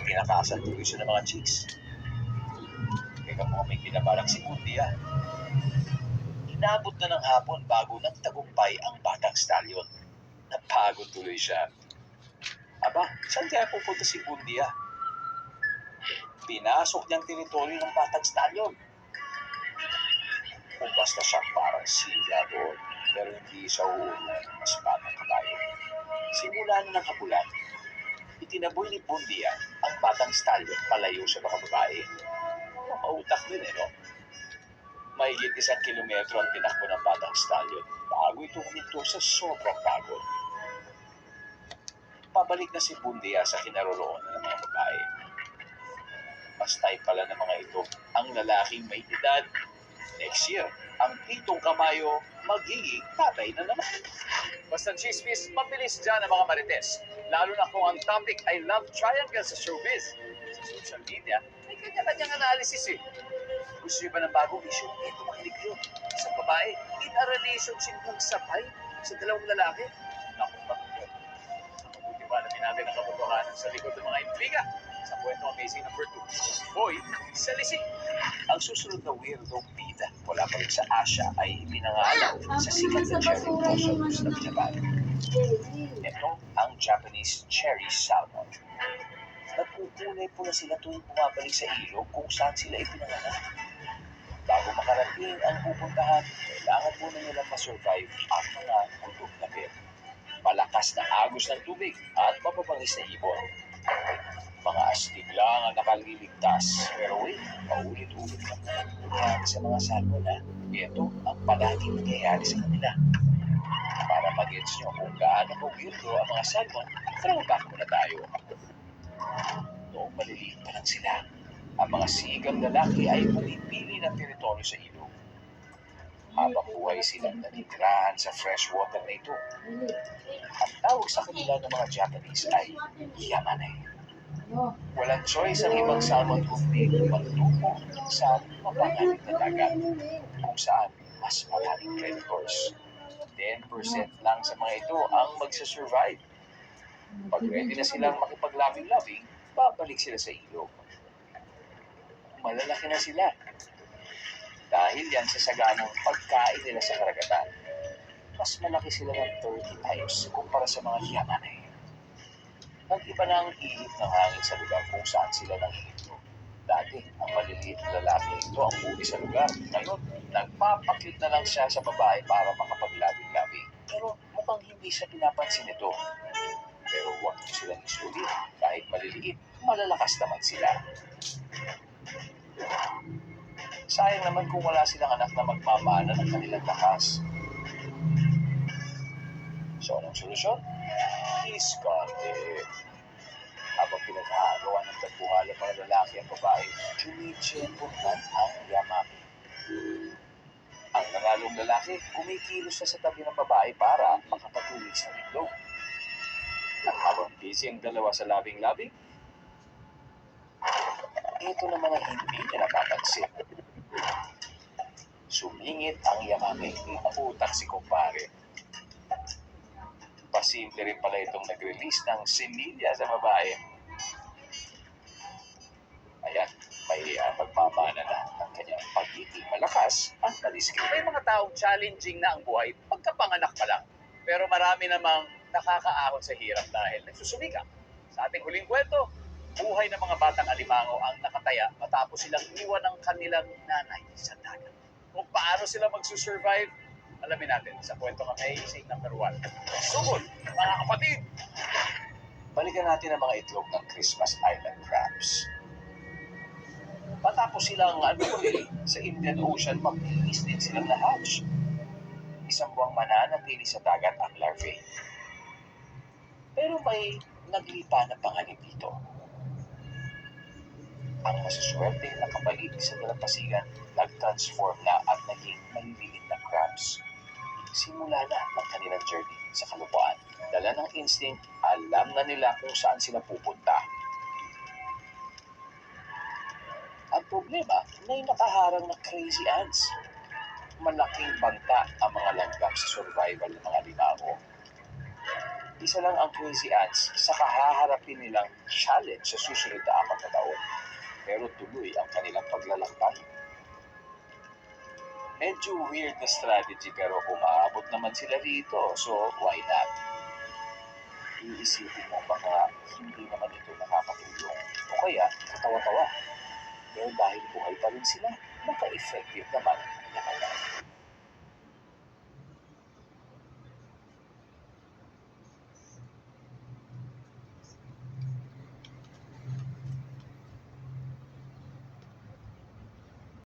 Tinakasan tuloy siya ng mga chicks. Teka mo, may kinabalang si Mundi ah. Inabot na ng hapon bago nagtagumpay ang batang stallion. Napagod tuloy siya. Aba, saan kaya pupunta si Mundi ah? Pinasok niyang teritoryo ng batang stallion. Kung basta siya parang sila doon, pero hindi siya uulong mas batang kabayo. Simula na ng hapulan, itinaboy ni Bundia ang batang stallion palayo sa mga babae. Mautak din no? Mahigit 1 kilometro ang tinakbo ng batang stallion bago ito huminto sa sobrang pagod. Pabalik na si Bundia sa kinaroroonan ng mga babae. Mas type pala ng mga ito ang lalaking may edad. Next year, ang titong kabayo magiging tatay na naman. Basta chismis, mabilis dyan ang mga marites. Lalo na kung ang topic ay love triangle sa showbiz. Sa social media, may kanya-kanyang analysis eh. Gusto nyo ba ng bagong issue? Ito makinig yun. Sa babae, in a relationship ng sabay sa dalawang lalaki. Naku, bakit? Mabuti pa alamin natin ang katotohanan sa likod ng mga intriga. Sa kwento amazing number 2, Boy sa Lisi. Ang susunod na weirdo bida wala pa rin sa Asia ay pinangalan sa sikat na cherry blossoms ng Japan. Ito ang Japanese cherry salmon. Nagpupunay po na sila tuwing bumabalik sa ilog kung saan sila ipinangalan. Bago makarating ang pupuntahan, kailangan muna nilang masurvive ang mga gutom na bear. Malakas na agos ng tubig at mapapangis na ibon. Mga astig lang ang nakaliligtas. Pero wait, paulit-ulit na nangyayari sa mga salmon ha. Ito ang palaging nangyayari sa kanila. Para mag-gets nyo kung gaano ka-weirdo ang mga salmon, throwback muna tayo. Noong maliliit pa lang sila, ang mga sigang lalaki ay pumipili ng teritoryo sa ilog. Habang buhay silang nanitirahan sa freshwater na ito. Ang tawag sa kanila ng mga Japanese ay Yamane. Walang choice ang ibang salmon kundi magtupo sa mapanganib na dagat kung saan mas maraming predators. 10% lang sa mga ito ang magsasurvive. Pag ready na silang makipaglabing-labing, babalik sila sa ilog. Malalaki na sila. Dahil yan sa saganang pagkain nila sa karagatan, mas malaki sila ng 30 times kumpara sa mga Yamane. Nag-iba na ang ihip ng hangin sa lugar kung saan sila nanghihintro. Dati, ang maliliit na lalaki ito ang uli sa lugar. Ngayon, nagpapakit na lang siya sa babae para makapaglabing-labing. Pero mukhang hindi siya pinapansin ito. Pero huwag niyo silang isulit. Kahit maliliit, malalakas naman sila. Sayang naman kung wala silang anak na magmamana ng kanilang lakas. So, anong solusyon? Diskarte. Habang pinag-aagawan ng tagpuhala mga lalaki at babae, tumitsyempohan ang Yamame. Ang nangalong lalaki, kumikilos na sa tabi ng babae para makapatuloy sa itlog. At habang busy ang dalawa sa labing-labing, ito naman ang hindi niya napapansin. Sumingit ang Yamame, nautak si kumpare. Pasimple rin pala itong nag-release ng semilya sa babae. Ayan, may pagmamana na ng kanyang pagiging malakas at maliskip. May mga taong challenging na ang buhay pagkapanganak pa lang. Pero marami namang nakakaahon sa hirap dahil nagsusumikap. Sa ating huling kwento, buhay ng mga batang alimango ang nakataya matapos silang iwan ng kanilang nanay sa dagat. Kung paano sila magsusurvive, alamin natin sa kwentong amazing number 1. Sugod, mga kapatid! Balikan natin ang mga itlog ng Christmas Island crabs. Matapos silang anuli sa Indian Ocean, maglinis din silang na-hatch. Isang buwang mananatili sa dagat ang larvae. Pero may naglipa na panganib dito. Ang masuswerte na kabalik sa dalampasigan nag-transform na at naging maliliit na crabs. Simula na ang kanilang journey sa kalupaan. Dala ng instinct, alam na nila kung saan sila pupunta. Ang problema, may nakaharang na crazy ants. Malaking banta ang mga langgam sa survival ng mga limango. Isa lang ang Crazy Ants sa kahaharapin nilang challenge sa susunod na 4 na taon. Pero tuloy ang kanilang paglalakbay. Medyo weird na strategy pero umaabot naman sila rito, so why not? Iisipin mo baka hindi naman ito nakakatulong o kaya katawa-tawa. Pero dahil buhay pa rin sila, naka-effective naman naman.